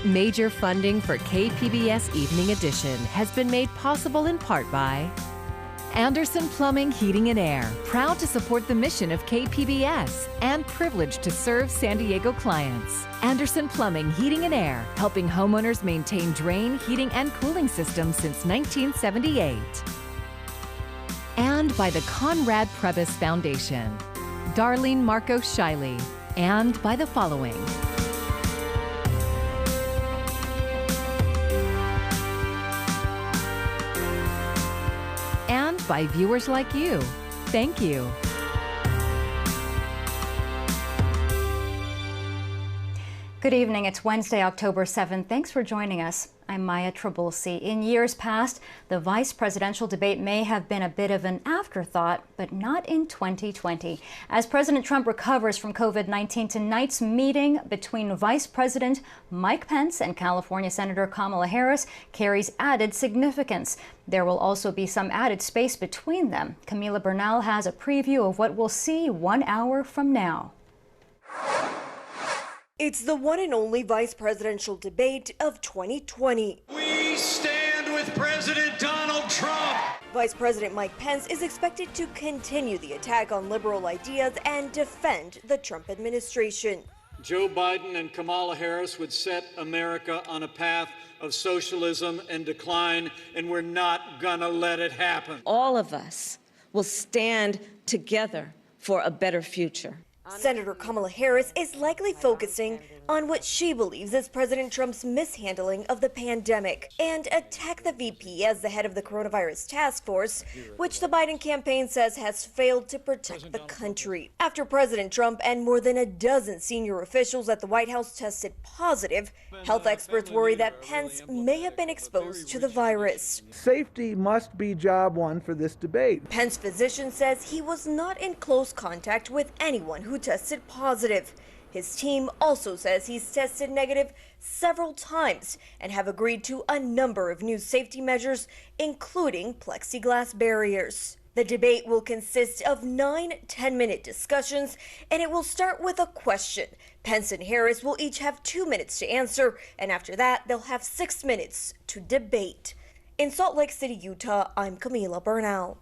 Major funding for KPBS Evening Edition has been made possible in part by Anderson Plumbing, Heating and Air, proud to support the mission of KPBS and privileged to serve San Diego clients. Anderson Plumbing, Heating and Air, helping homeowners maintain drain, heating, and cooling systems since 1978. And by the Conrad Prebys Foundation, Darlene Marco Shiley, and by the following. And by viewers like you. Thank you. Good evening. It's Wednesday, October 7th. Thanks for joining us. I'm Maya Trabulsi. In years past, the vice presidential debate may have been a bit of an afterthought, but not in 2020. As President Trump recovers from COVID-19, tonight's meeting between Vice President Mike Pence and California Senator Kamala Harris carries added significance. There will also be some added space between them. Camila Bernal has a preview of what we'll see 1 hour from now. It's the one and only vice presidential debate of 2020. We stand with President Donald Trump. Vice President Mike Pence is expected to continue the attack on liberal ideas and defend the Trump administration. Joe Biden and Kamala Harris would set America on a path of socialism and decline, and we're not gonna let it happen. All of us will stand together for a better future. Senator Kamala Harris is likely focusing on what she believes is President Trump's mishandling of the pandemic and attack the VP as the head of the coronavirus task force, which the Biden campaign says has failed to protect the country. After President Trump and more than a dozen senior officials at the White House tested positive, health experts worry that Pence may have been exposed to the virus. Safety must be job one for this debate. Pence physician says he was not in close contact with anyone who tested positive. His team also says he's tested negative several times and have agreed to a number of new safety measures, including plexiglass barriers. The debate will consist of 9 10-minute discussions, and it will start with a question. Pence and Harris will each have 2 minutes to answer, and after that, they'll have 6 minutes to debate. In Salt Lake City, Utah, I'm Camila Bernal.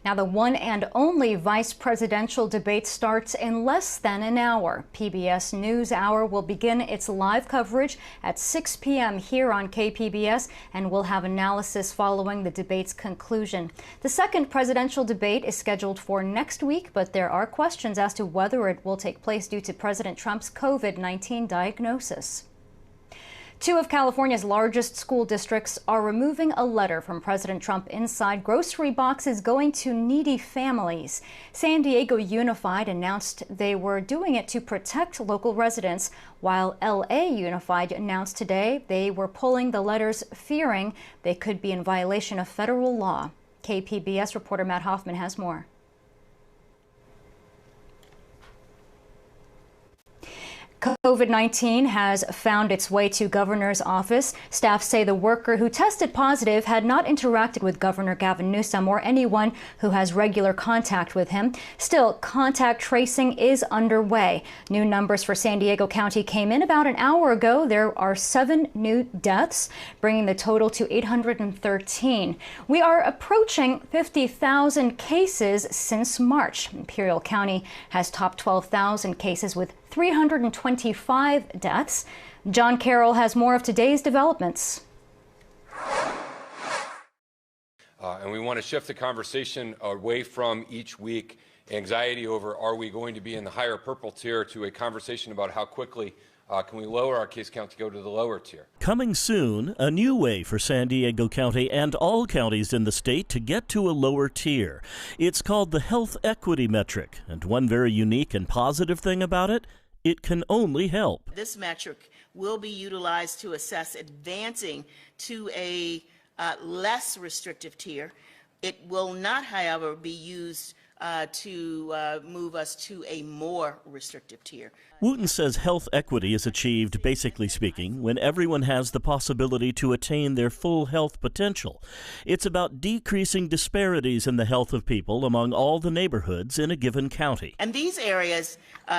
Now, the one and only vice presidential debate starts in less than an hour. PBS NewsHour will begin its live coverage at 6 p.m. here on KPBS, and we'll have analysis following the debate's conclusion. The second presidential debate is scheduled for next week, but there are questions as to whether it will take place due to President Trump's COVID-19 diagnosis. 2 of California's largest school districts are removing a letter from President Trump inside grocery boxes going to needy families. San Diego Unified announced they were doing it to protect local residents, while LA Unified announced today they were pulling the letters fearing they could be in violation of federal law. KPBS reporter Matt Hoffman has more. COVID-19 has found its way to governor's office. Staff say the worker who tested positive had not interacted with Governor Gavin Newsom or anyone who has regular contact with him. Still, contact tracing is underway. New numbers for San Diego County came in about an hour ago. There are 7 new deaths, bringing the total to 813. We are approaching 50,000 cases since March. Imperial County has topped 12,000 cases with 325 deaths. John Carroll has more of today's developments. And we want to shift the conversation away from each week anxiety over are we going to be in the higher purple tier to a conversation about how quickly can we lower our case count to go to the lower tier. Coming soon, a new way for San Diego County and all counties in the state to get to a lower tier. It's called the Health Equity Metric, and one very unique and positive thing about it, it can only help. This metric will be utilized to assess advancing to a less restrictive tier. It will not, however, be used to move us to a more restrictive tier. Wooten says health equity is achieved, basically speaking, when everyone has the possibility to attain their full health potential. It's about decreasing disparities in the health of people among all the neighborhoods in a given county. And these areas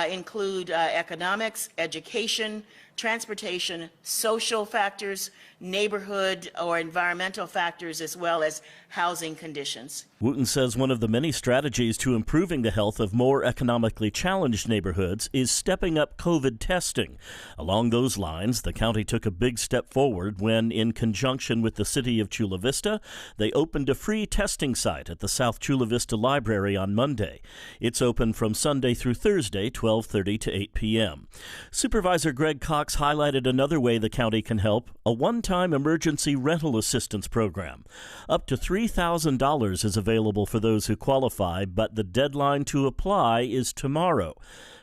include economics, education, transportation, social factors, neighborhood or environmental factors, as well as housing conditions. Wooten says one of the many strategies to improving the health of more economically challenged neighborhoods is stepping up COVID testing. Along those lines, the county took a big step forward when, in conjunction with the city of Chula Vista, they opened a free testing site at the South Chula Vista Library on Monday. It's open from Sunday through Thursday, 12:30 to 8 p.m. Supervisor Greg Cox highlighted another way the county can help, a one-time emergency rental assistance program. Up to $3,000 is available for those who qualify, but the deadline to apply is tomorrow.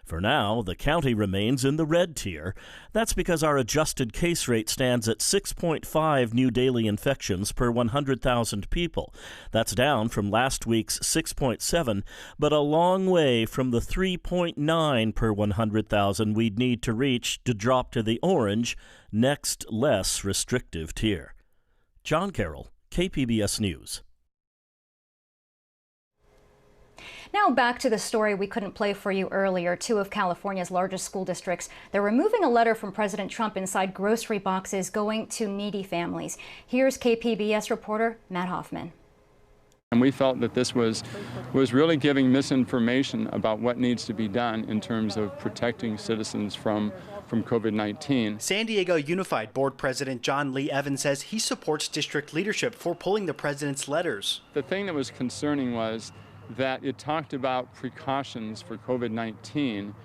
For now, the county remains in the red tier. That's because our adjusted case rate stands at 6.5 new daily infections per 100,000 people. That's down from last week's 6.7, but a long way from the 3.9 per 100,000 we'd need to reach to drop to the orange, next less restrictive tier. John Carroll, KPBS News. Now back to the story we couldn't play for you earlier. Two of California's largest school districts, they're removing a letter from President Trump inside grocery boxes going to needy families. Here's KPBS reporter Matt Hoffman. And we felt that this was really giving misinformation about what needs to be done in terms of protecting citizens from COVID-19. San Diego Unified Board President John Lee Evans says he supports district leadership for pulling the president's letters. The thing that was concerning was that it talked about precautions for COVID-19,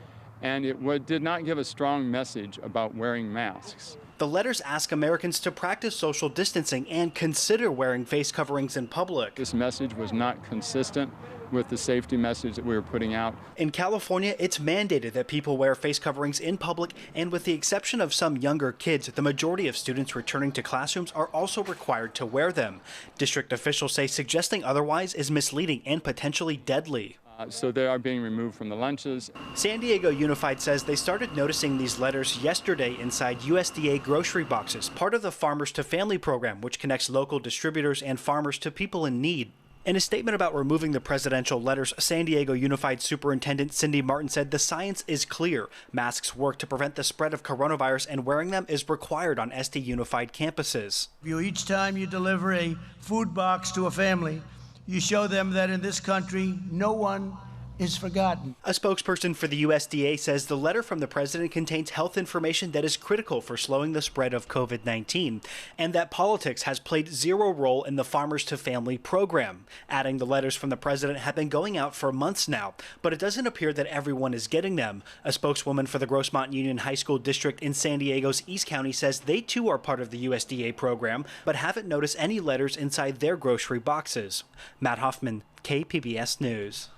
and it did not give a strong message about wearing masks. The letters ask Americans to practice social distancing and consider wearing face coverings in public. This message was not consistent with the safety message that we were putting out. In California, it's mandated that people wear face coverings in public, and with the exception of some younger kids, the majority of students returning to classrooms are also required to wear them. District officials say suggesting otherwise is misleading and potentially deadly. So they are being removed from the lunches. San Diego Unified says they started noticing these letters yesterday inside USDA grocery boxes, part of the Farmers to Family program, which connects local distributors and farmers to people in need. In a statement about removing the presidential letters, San Diego Unified Superintendent Cindy Martin said the science is clear. Masks work to prevent the spread of coronavirus, and wearing them is required on SD Unified campuses. Each time you deliver a food box to a family, you show them that in this country, no one is forgotten. A spokesperson for the USDA says the letter from the president contains health information that is critical for slowing the spread of COVID-19, and that politics has played zero role in the Farmers to Family program. Adding the letters from the president have been going out for months now, but it doesn't appear that everyone is getting them. A spokeswoman for the Grossmont Union High School District in San Diego's East County says they too are part of the USDA program, but haven't noticed any letters inside their grocery boxes. Matt Hoffman, KPBS News.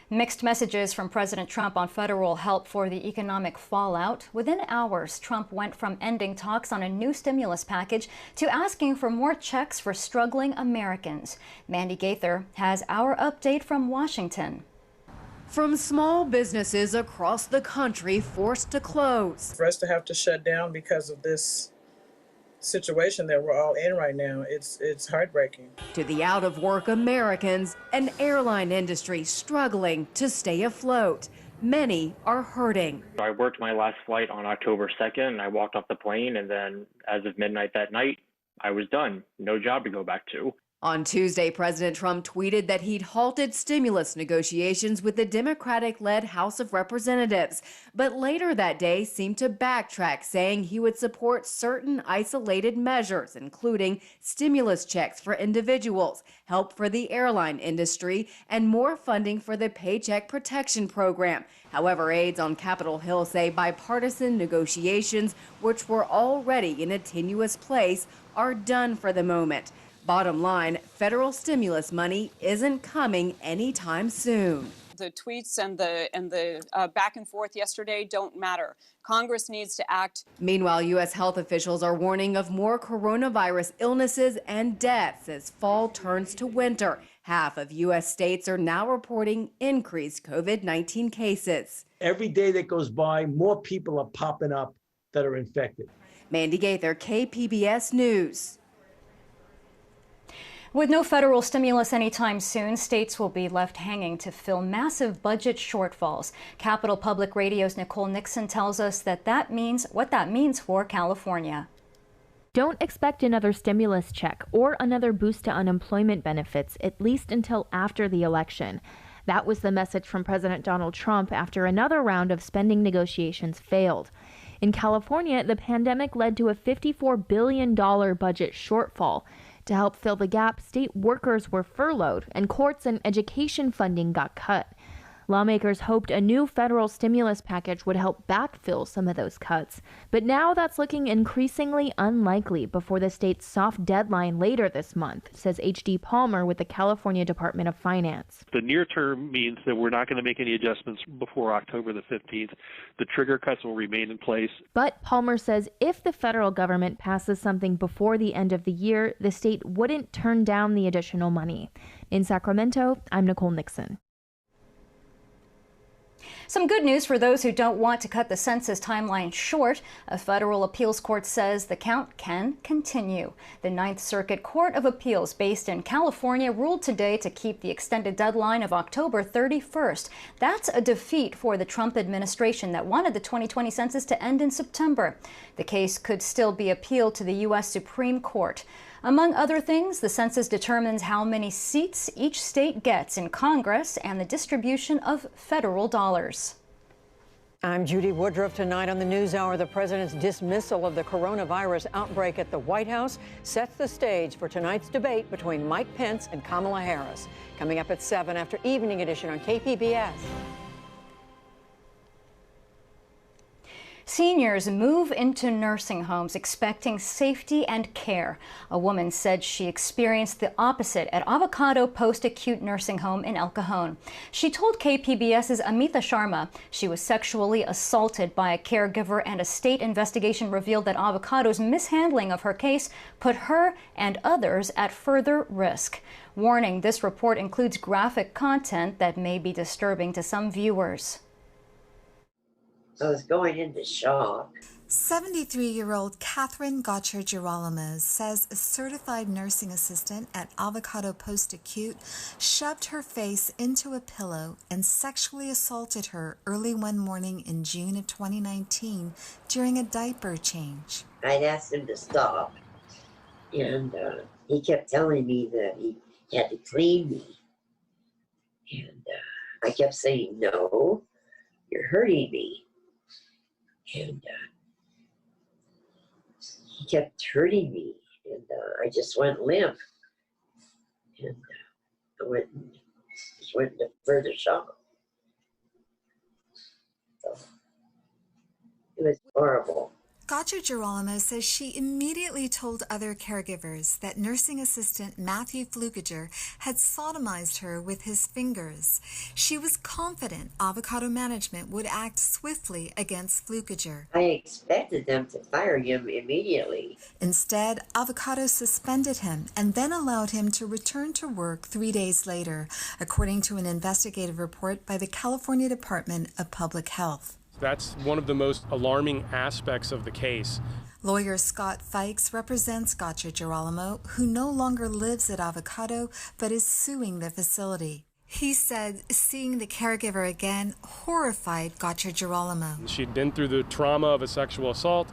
Mixed messages from President Trump on federal help for the economic fallout. Within hours, Trump went from ending talks on a new stimulus package to asking for more checks for struggling Americans. Mandy Gaither has our update from Washington. From small businesses across the country forced to close. For us to have to shut down because of this situation that we're all in right now, it's heartbreaking. To the out-of-work Americans, an airline industry struggling to stay afloat. Many are hurting. I worked my last flight on October 2nd, and I walked off the plane, and then as of midnight that night, I was done. No job to go back to. On Tuesday, President Trump tweeted that he'd halted stimulus negotiations with the Democratic-led House of Representatives, but later that day seemed to backtrack, saying he would support certain isolated measures, including stimulus checks for individuals, help for the airline industry, and more funding for the Paycheck Protection Program. However, aides on Capitol Hill say bipartisan negotiations, which were already in a tenuous place, are done for the moment. Bottom line, federal stimulus money isn't coming anytime soon. The tweets and the back and forth yesterday don't matter. Congress needs to act. Meanwhile, U.S. health officials are warning of more coronavirus illnesses and deaths as fall turns to winter. Half of U.S. states are now reporting increased COVID-19 cases. Every day that goes by, more people are popping up that are infected. Mandy Gaither, KPBS News. With no federal stimulus anytime soon, states will be left hanging to fill massive budget shortfalls. Capitol Public Radio's Nicole Nixon tells us that means what that means for California. Don't expect another stimulus check or another boost to unemployment benefits, at least until after the election. That was the message from President Donald Trump after another round of spending negotiations failed. In California, the pandemic led to a $54 billion budget shortfall. To help fill the gap, state workers were furloughed and courts and education funding got cut. Lawmakers hoped a new federal stimulus package would help backfill some of those cuts. But now that's looking increasingly unlikely before the state's soft deadline later this month, says H.D. Palmer with the California Department of Finance. The near term means that we're not going to make any adjustments before October the 15th. The trigger cuts will remain in place. But Palmer says if the federal government passes something before the end of the year, the state wouldn't turn down the additional money. In Sacramento, I'm Nicole Nixon. Some good news for those who don't want to cut the census timeline short. A federal appeals court says the count can continue. The Ninth Circuit Court of Appeals, based in California, ruled today to keep the extended deadline of October 31st. That's a defeat for the Trump administration that wanted the 2020 census to end in September. The case could still be appealed to the U.S. Supreme Court. Among other things, the census determines how many seats each state gets in Congress and the distribution of federal dollars. I'm Judy Woodruff. Tonight on the NewsHour, the president's dismissal of the coronavirus outbreak at the White House sets the stage for tonight's debate between Mike Pence and Kamala Harris. Coming up at 7 after Evening Edition on KPBS. Seniors move into nursing homes expecting safety and care. A woman said she experienced the opposite at Avocado Post-Acute Nursing Home in El Cajon. She told KPBS's Amita Sharma she was sexually assaulted by a caregiver, and a state investigation revealed that Avocado's mishandling of her case put her and others at further risk. Warning, this report includes graphic content that may be disturbing to some viewers. I was going into shock. 73-year-old Catherine Gotcher-Girolamo says a certified nursing assistant at Avocado Post-Acute shoved her face into a pillow and sexually assaulted her early one morning in June of 2019 during a diaper change. I'd asked him to stop, and he kept telling me that he had to clean me. And I kept saying, no, you're hurting me. And he kept hurting me, and I just went limp, and I just went into further shock. So it was horrible. Gotcher-Girolamo says she immediately told other caregivers that nursing assistant Matthew Flukiger had sodomized her with his fingers. She was confident Avocado management would act swiftly against Flukiger. I expected them to fire him immediately. Instead, Avocado suspended him and then allowed him to return to work 3 days later, according to an investigative report by the California Department of Public Health. That's one of the most alarming aspects of the case. Lawyer Scott Fikes represents Gotcher-Girolamo, who no longer lives at Avocado but is suing the facility. He said seeing the caregiver again horrified Gotcher-Girolamo. She'd been through the trauma of a sexual assault,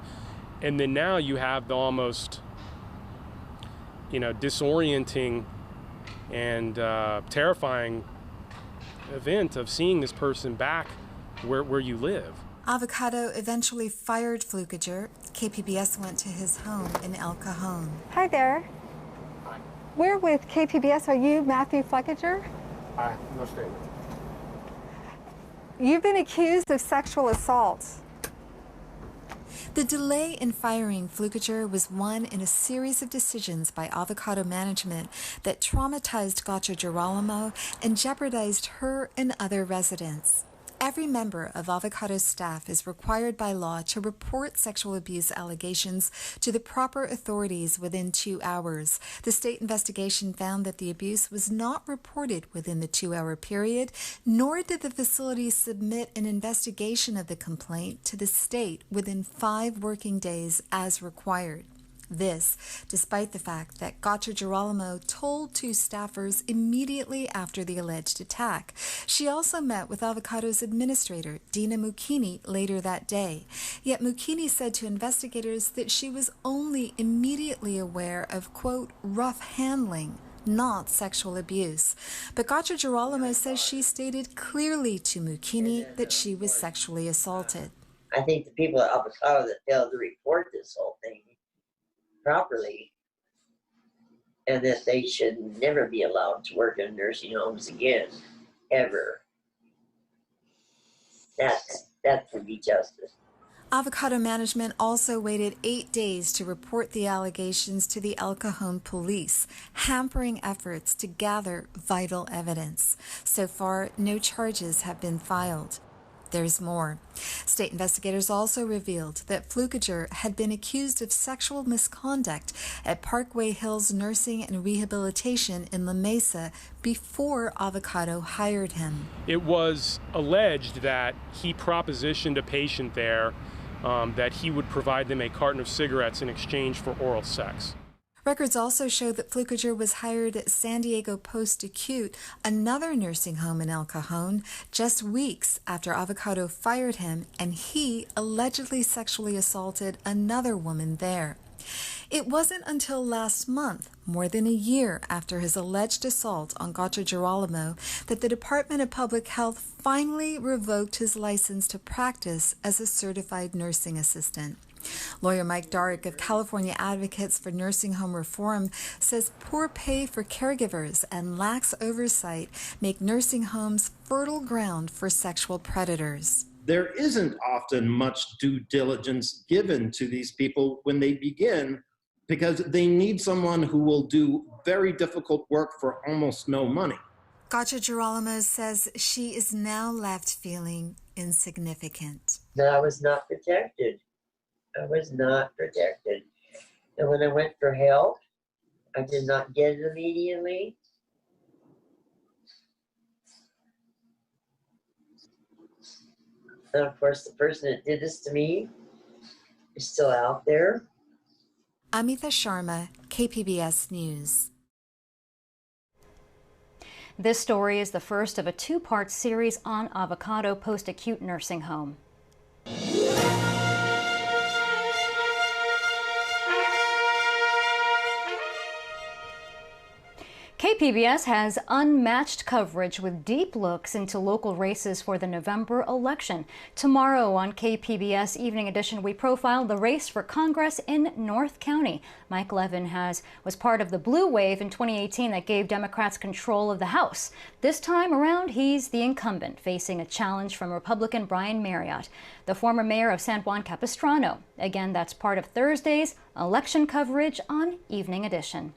and then now you have the almost, disorienting and terrifying event of seeing this person back where you live. Avocado eventually fired Flukiger. KPBS went to his home in El Cajon. Hi there. Hi. We're with KPBS. Are you Matthew Flukiger? Hi, no statement. You've been accused of sexual assault. The delay in firing Flukiger was one in a series of decisions by Avocado management that traumatized Gotcha Girolamo and jeopardized her and other residents. Every member of Avocado's staff is required by law to report sexual abuse allegations to the proper authorities within 2 hours. The state investigation found that the abuse was not reported within the 2-hour period, nor did the facility submit an investigation of the complaint to the state within 5 working days as required. This, despite the fact that Gotcha Girolamo told 2 staffers immediately after the alleged attack. She also met with Avocado's administrator, Dina Mucchini, later that day. Yet Mucchini said to investigators that she was only immediately aware of, quote, rough handling, not sexual abuse. But Gotcha Girolamo says she stated clearly to Mucchini that she was sexually assaulted. I think the people at Avocado that failed to report this whole thing properly, and that they should never be allowed to work in nursing homes again, ever. That would be justice. Avocado management also waited 8 days to report the allegations to the El Cajon police, hampering efforts to gather vital evidence. So far, no charges have been filed. There's more. State investigators also revealed that Flukiger had been accused of sexual misconduct at Parkway Hills Nursing and Rehabilitation in La Mesa before Avocado hired him. It was alleged that he propositioned a patient there that he would provide them a carton of cigarettes in exchange for oral sex. Records also show that Flukiger was hired at San Diego Post-Acute, another nursing home in El Cajon, just weeks after Avocado fired him, and he allegedly sexually assaulted another woman there. It wasn't until last month, more than a year after his alleged assault on Gotcha Girolamo, that the Department of Public Health finally revoked his license to practice as a certified nursing assistant. Lawyer Mike Dark of California Advocates for Nursing Home Reform says poor pay for caregivers and lax oversight make nursing homes fertile ground for sexual predators. There isn't often much due diligence given to these people when they begin, because they need someone who will do very difficult work for almost no money. Gotcha Girolamo says she is now left feeling insignificant. That I was not protected. I was not protected. And when I went for help, I did not get it immediately. And of course, the person that did this to me is still out there. Amita Sharma, KPBS News. This story is the first of a 2-part series on Avocado Post-Acute Nursing Home. KPBS has unmatched coverage with deep looks into local races for the November election. Tomorrow on KPBS Evening Edition, we profile the race for Congress in North County. Mike Levin was part of the blue wave in 2018 that gave Democrats control of the House. This time around, he's the incumbent, facing a challenge from Republican Brian Marriott, the former mayor of San Juan Capistrano. Again, that's part of Thursday's election coverage on Evening Edition.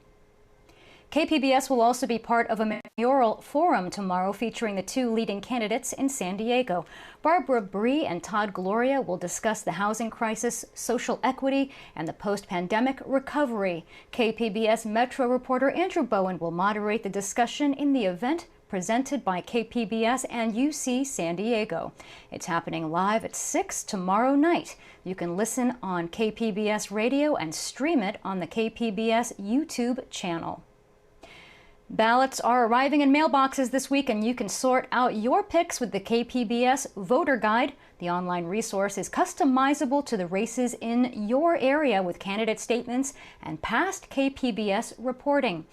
KPBS will also be part of a mayoral forum tomorrow featuring the 2 leading candidates in San Diego. Barbara Bree and Todd Gloria will discuss the housing crisis, social equity, and the post-pandemic recovery. KPBS Metro reporter Andrew Bowen will moderate the discussion in the event presented by KPBS and UC San Diego. It's happening live at 6 tomorrow night. You can listen on KPBS Radio and stream it on the KPBS YouTube channel. Ballots are arriving in mailboxes this week, and you can sort out your picks with the KPBS Voter Guide. The online resource is customizable to the races in your area with candidate statements and past KPBS reporting.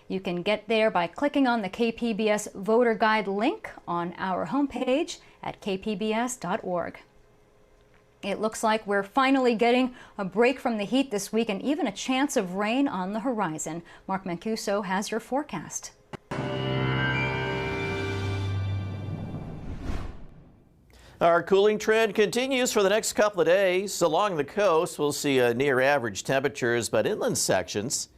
You can get there by clicking on the KPBS Voter Guide link on our homepage at kpbs.org. It looks like we're finally getting a break from the heat this week and even a chance of rain on the horizon. Mark Mancuso has your forecast. Our cooling trend continues for the next couple of days. Along the coast, we'll see near average temperatures, but inland sections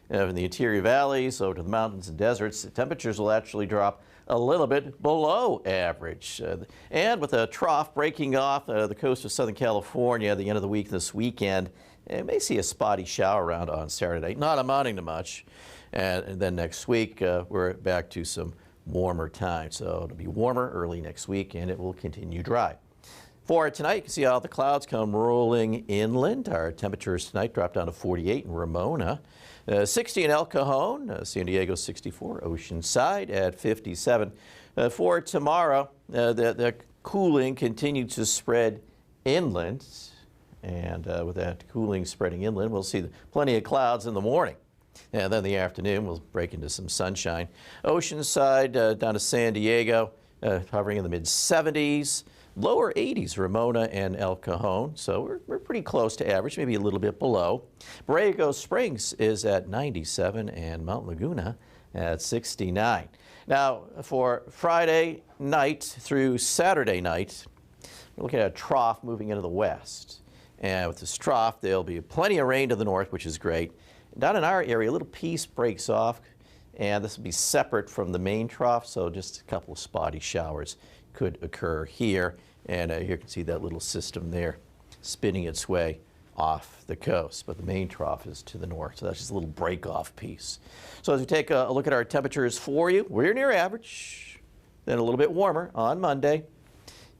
in the interior valleys over to the mountains and deserts, the temperatures will actually drop a little bit below average. And with a trough breaking off the coast of Southern California at the end of the week this weekend, you may see a spotty shower around on Saturday, not amounting to much. And then next week, we're back to some warmer time. So it'll be warmer early next week, and it will continue dry. For tonight, you can see how the clouds come rolling inland. Our temperatures tonight drop down to 48 in Ramona, 60 in El Cajon, San Diego 64, Oceanside at 57. For tomorrow, the cooling continues to spread inland. And with that cooling spreading inland, we'll see plenty of clouds in the morning. And then the afternoon, we'll break into some sunshine. Oceanside down to San Diego, hovering in the mid-70s. Lower 80s, Ramona and El Cajon. So we're pretty close to average, maybe a little bit below. Borrego Springs is at 97 and Mount Laguna at 69. Now, for Friday night through Saturday night, we're looking at a trough moving into the west. And with this trough, there'll be plenty of rain to the north, which is great. Down in our area, a little piece breaks off, and this will be separate from the main trough, so just a couple of spotty showers could occur here. And here you can see that little system there spinning its way off the coast, but the main trough is to the north, so that's just a little break-off piece. So as we take a look at our temperatures for you, we're near average, then a little bit warmer on Monday.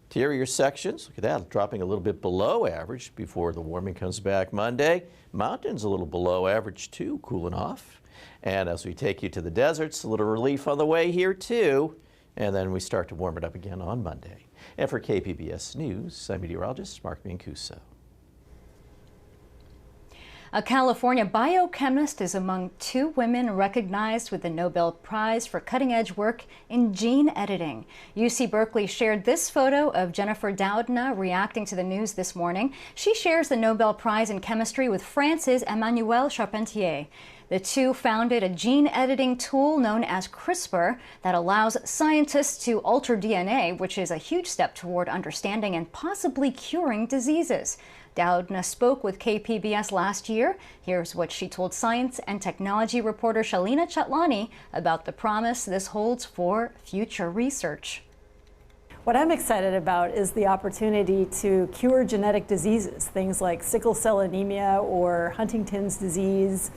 Interior sections, look at that, dropping a little bit below average before the warming comes back Monday. Mountains a little below average too, cooling off. And as we take you to the deserts, a little relief on the way here too. And then we start to warm it up again on Monday. And for KPBS News, I'm meteorologist Mark Mancuso. A California biochemist is among 2 women recognized with the Nobel Prize for cutting-edge work in gene editing. UC Berkeley shared this photo of Jennifer Doudna reacting to the news this morning. She shares the Nobel Prize in chemistry with France's Emmanuelle Charpentier. The two founded a gene editing tool known as CRISPR that allows scientists to alter DNA, which is a huge step toward understanding and possibly curing diseases. Doudna spoke with KPBS last year. Here's what she told science and technology reporter Shalina Chatlani about the promise this holds for future research. What I'm excited about is the opportunity to cure genetic diseases, things like sickle cell anemia or Huntington's disease,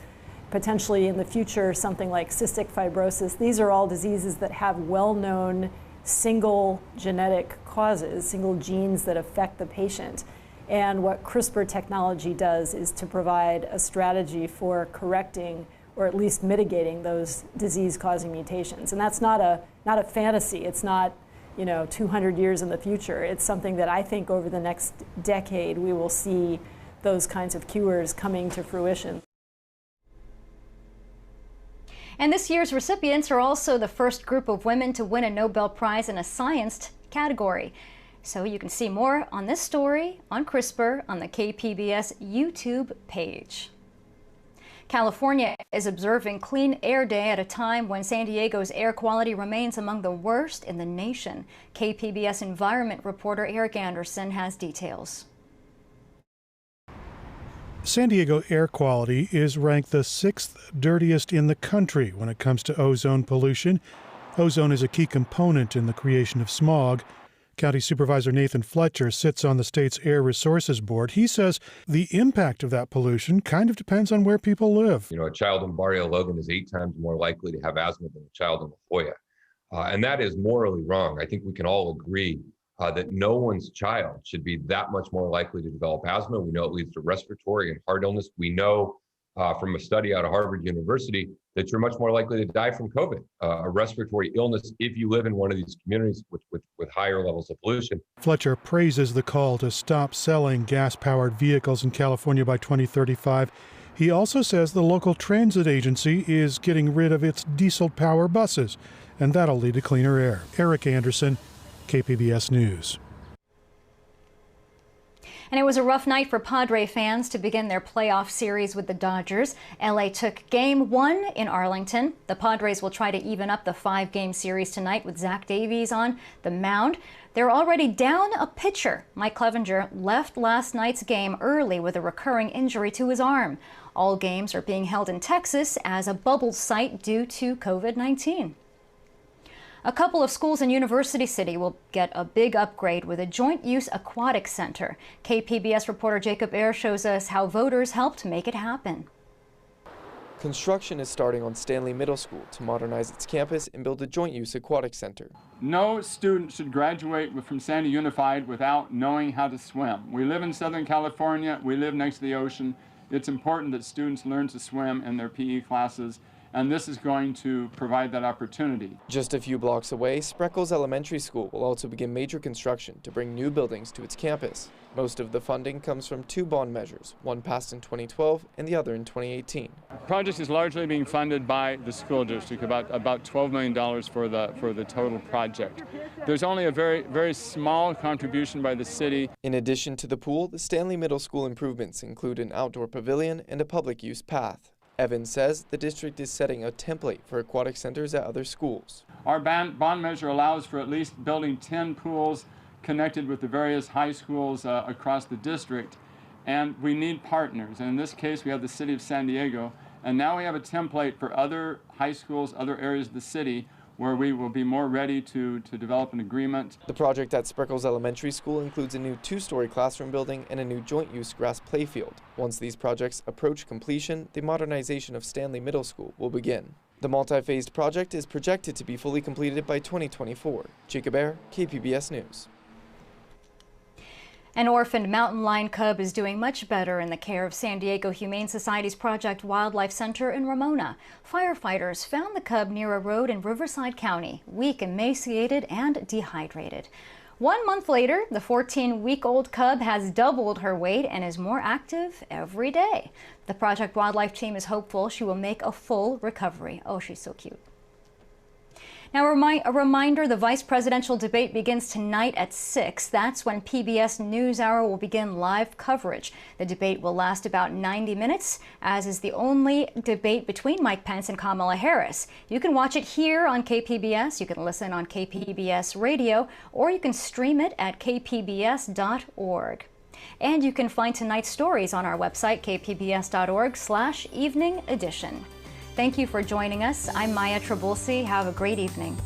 potentially in the future something like cystic fibrosis. These are all diseases that have well-known single genetic causes, single genes that affect the patient. And what CRISPR technology does is to provide a strategy for correcting or at least mitigating those disease-causing mutations. And that's not a fantasy. It's not, 200 years in the future. It's something that I think over the next decade we will see those kinds of cures coming to fruition. And this year's recipients are also the first group of women to win a Nobel Prize in a science category. So you can see more on this story on CRISPR on the KPBS YouTube page. California is observing Clean Air Day at a time when San Diego's air quality remains among the worst in the nation. KPBS environment reporter Eric Anderson has details. San Diego air quality is ranked the 6th dirtiest in the country when it comes to ozone pollution. Ozone is a key component in the creation of smog. County Supervisor Nathan Fletcher sits on the state's Air Resources Board. He says the impact of that pollution kind of depends on where people live. A child in Barrio Logan is 8 times more likely to have asthma than a child in La Jolla. And that is morally wrong. I think we can all agree that no one's child should be that much more likely to develop asthma. We know it leads to respiratory and heart illness. We know from a study out of Harvard University that you're much more likely to die from COVID, a respiratory illness, if you live in one of these communities with higher levels of pollution. Fletcher praises the call to stop selling gas-powered vehicles in California by 2035. He also says the local transit agency is getting rid of its diesel-powered buses, and that'll lead to cleaner air. Eric Anderson, KPBS News. And it was a rough night for Padre fans to begin their playoff series with the Dodgers. LA took Game 1 in Arlington. The Padres will try to even up the 5-game series tonight with Zach Davies on the mound. They're already down a pitcher. Mike Clevenger left last night's game early with a recurring injury to his arm. All games are being held in Texas as a bubble site due to COVID-19. A couple of schools in University City will get a big upgrade with a joint-use aquatic center. KPBS reporter Jacob Ayer shows us how voters helped make it happen. Construction is starting on Stanley Middle School to modernize its campus and build a joint-use aquatic center. No student should graduate from Sandy Unified without knowing how to swim. We live in Southern California. We live next to the ocean. It's important that students learn to swim in their PE classes, and this is going to provide that opportunity. Just a few blocks away, Spreckles Elementary School will also begin major construction to bring new buildings to its campus. Most of the funding comes from 2 bond measures, one passed in 2012 and the other in 2018. The project is largely being funded by the school district, about $12 million for the total project. There's only a very small contribution by the city. In addition to the pool, the Stanley Middle School improvements include an outdoor pavilion and a public use path. Evans says the district is setting a template for aquatic centers at other schools. Our bond measure allows for at least building 10 pools connected with the various high schools across the district, and we need partners. And in this case, we have the city of San Diego, and now we have a template for other high schools, other areas of the city, where we will be more ready to develop an agreement. The project at Spreckles Elementary School includes a new 2-story classroom building and a new joint-use grass playfield. Once these projects approach completion, the modernization of Stanley Middle School will begin. The multi-phased project is projected to be fully completed by 2024. Jacob Ayer, KPBS News. An orphaned mountain lion cub is doing much better in the care of San Diego Humane Society's Project Wildlife Center in Ramona. Firefighters found the cub near a road in Riverside County, weak, emaciated, and dehydrated. 1 month later, the 14-week-old cub has doubled her weight and is more active every day. The Project Wildlife team is hopeful she will make a full recovery. Oh, she's so cute. Now, a reminder, the vice presidential debate begins tonight at 6. That's when PBS NewsHour will begin live coverage. The debate will last about 90 minutes, as is the only debate between Mike Pence and Kamala Harris. You can watch it here on KPBS, you can listen on KPBS Radio, or you can stream it at kpbs.org. And you can find tonight's stories on our website, kpbs.org/evening edition. Thank you for joining us. I'm Maya Trabulsi. Have a great evening.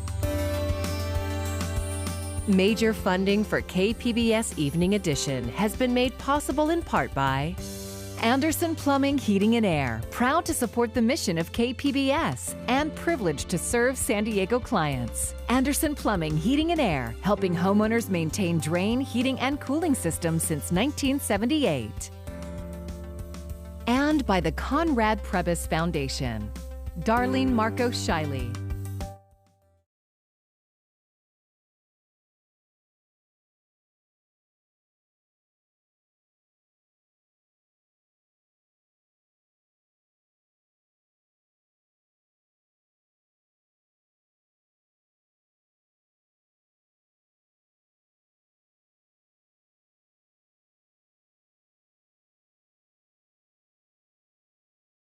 Major funding for KPBS Evening Edition has been made possible in part by Anderson Plumbing, Heating and Air, proud to support the mission of KPBS and privileged to serve San Diego clients. Anderson Plumbing, Heating and Air, helping homeowners maintain drain, heating, and cooling systems since 1978. And by the Conrad Prebys Foundation. Darlene Marco Shiley.